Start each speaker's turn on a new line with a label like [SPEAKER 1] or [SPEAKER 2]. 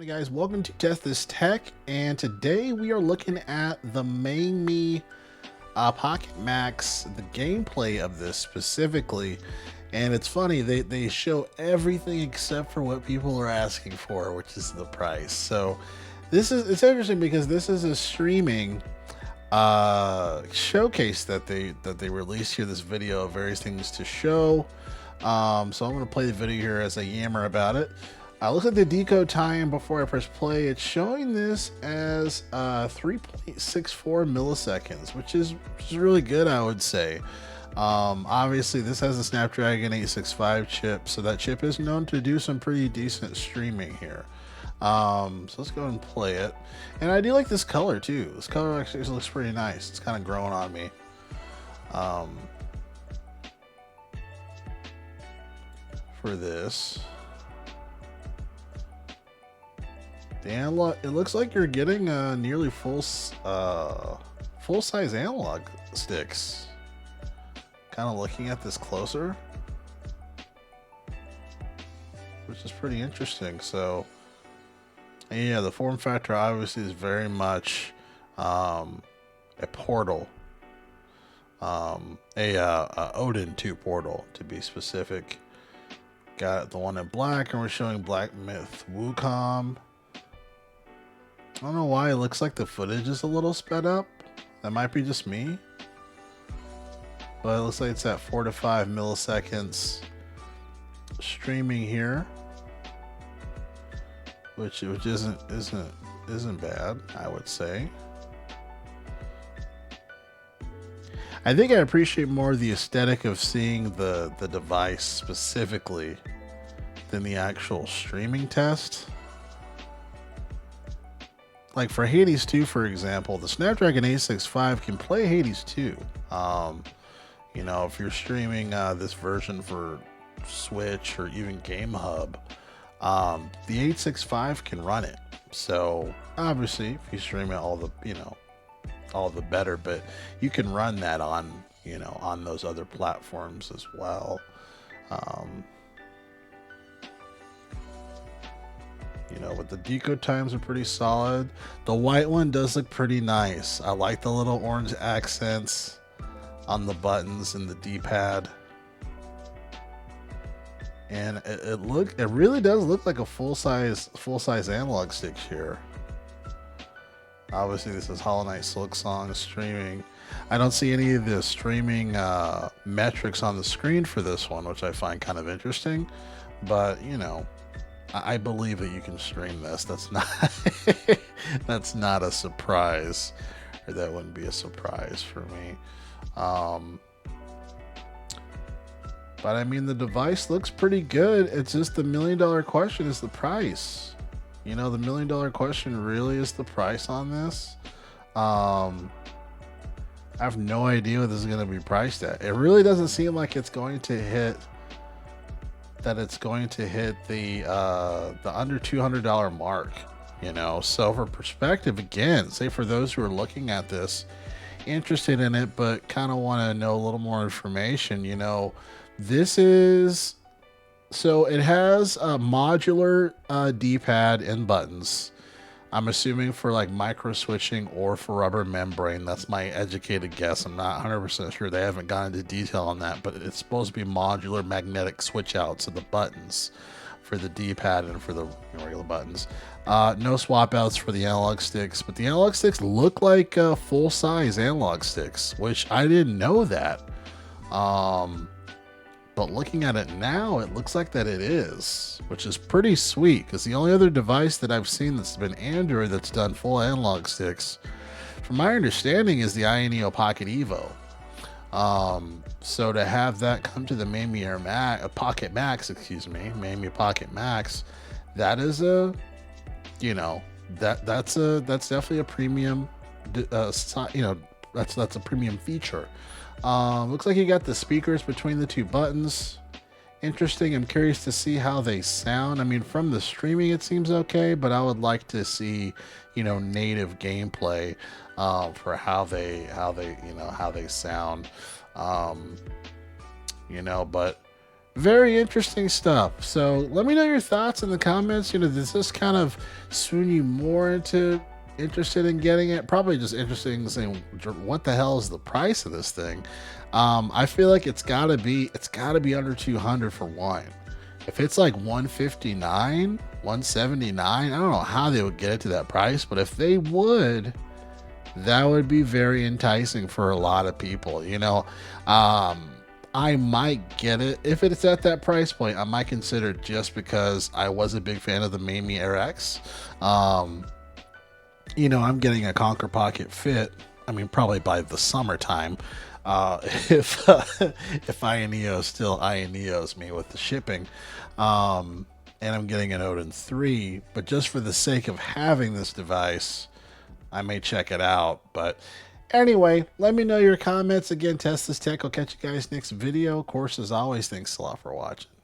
[SPEAKER 1] Guys, welcome to Test This Tech, and today we are looking at the Mangmi Pocket Max, the gameplay of this specifically. And it's funny, they show everything except for what people are asking for, which is the price. So it's interesting because this is a streaming showcase that they released here, this video of various things to show. So I'm going to play the video here as I yammer about it. Looks like the decode time before I press play. It's showing this as 3.64 milliseconds, which is really good, I would say. Obviously, this has a Snapdragon 865 chip, so that chip is known to do some pretty decent streaming here. So let's go and play it. And I do like this color too. This color actually looks pretty nice. It's kind of growing on me. For this. The analog, it looks like you're getting nearly full-size analog sticks. Kind of looking at this closer, which is pretty interesting. So, yeah, the form factor obviously is very much a portal, a Odin 2 portal to be specific. Got the one in black, and we're showing Black Myth Wukong. I don't know why it looks like the footage is a little sped up. That might be just me. But it looks like it's at 4 to 5 milliseconds streaming here. Which isn't bad, I would say. I think I appreciate more the aesthetic of seeing the device specifically than the actual streaming test. Like for Hades 2, for example, the Snapdragon 865 can play Hades 2. You know, if you're streaming this version for Switch or even Game Hub, the 865 can run it. So obviously, if you stream it, all the better. But you can run that on, on those other platforms as well. But the decode times are pretty solid. The white one does look pretty nice. I like the little orange accents on the buttons and the D-pad. And it really does look like a full-size analog stick here. Obviously, this is Hollow Knight Silksong streaming. I don't see any of the streaming metrics on the screen for this one, which I find kind of interesting. But, I believe that you can stream this. That's not that's not a surprise, or that wouldn't be a surprise for me. But I mean, the device looks pretty good. It's just the $1 million question is the price. The $1 million question really is the price on this. I have no idea what this is going to be priced at. It really doesn't seem like it's going to hit. That it's going to hit the under $200 mark. So for perspective, again, say for those who are looking at this, interested in it, but kind of want to know a little more information, this is, so it has a modular D-pad and buttons. I'm assuming for like micro switching or for rubber membrane. That's my educated guess. I'm not 100% sure. They haven't gone into detail on that, but it's supposed to be modular magnetic switch outs of the buttons for the D-pad and for the regular buttons. No swap outs for the analog sticks, but the analog sticks look like full-size analog sticks, which I didn't know that. But looking at it now, it looks like that it is, which is pretty sweet, because the only other device that I've seen that's been Android that's done full analog sticks, from my understanding, is the Neo Pocket Evo. So to have that come to the Mangmi Pocket Max, Mangmi Pocket Max, that is that's definitely a premium, that's a premium feature. Looks like you got the speakers between the two buttons. Interesting. I'm curious to see how they sound. I mean, from the streaming, it seems okay, but I would like to see, native gameplay, for how they sound. But Very interesting stuff. So let me know your thoughts in the comments. You know, does this kind of swoon you more into interested in getting it? Probably just interested in saying, what the hell is the price of this thing? I feel like it's gotta be under 200 for one. If it's like 159, 179, I don't know how they would get it to that price, but if they would, that would be very enticing for a lot of people. I might get it if it's at that price point. I might consider it just because I was a big fan of the Mangmi RX. Um, I'm getting a Conquer Pocket Fit. I mean, probably by the summertime. If if Ioneo still Ioneos me with the shipping, and I'm getting an Odin 3, but just for the sake of having this device, I may check it out. But anyway, let me know your comments. Again, test this tech. I'll catch you guys next video. Of course, as always, thanks a lot for watching.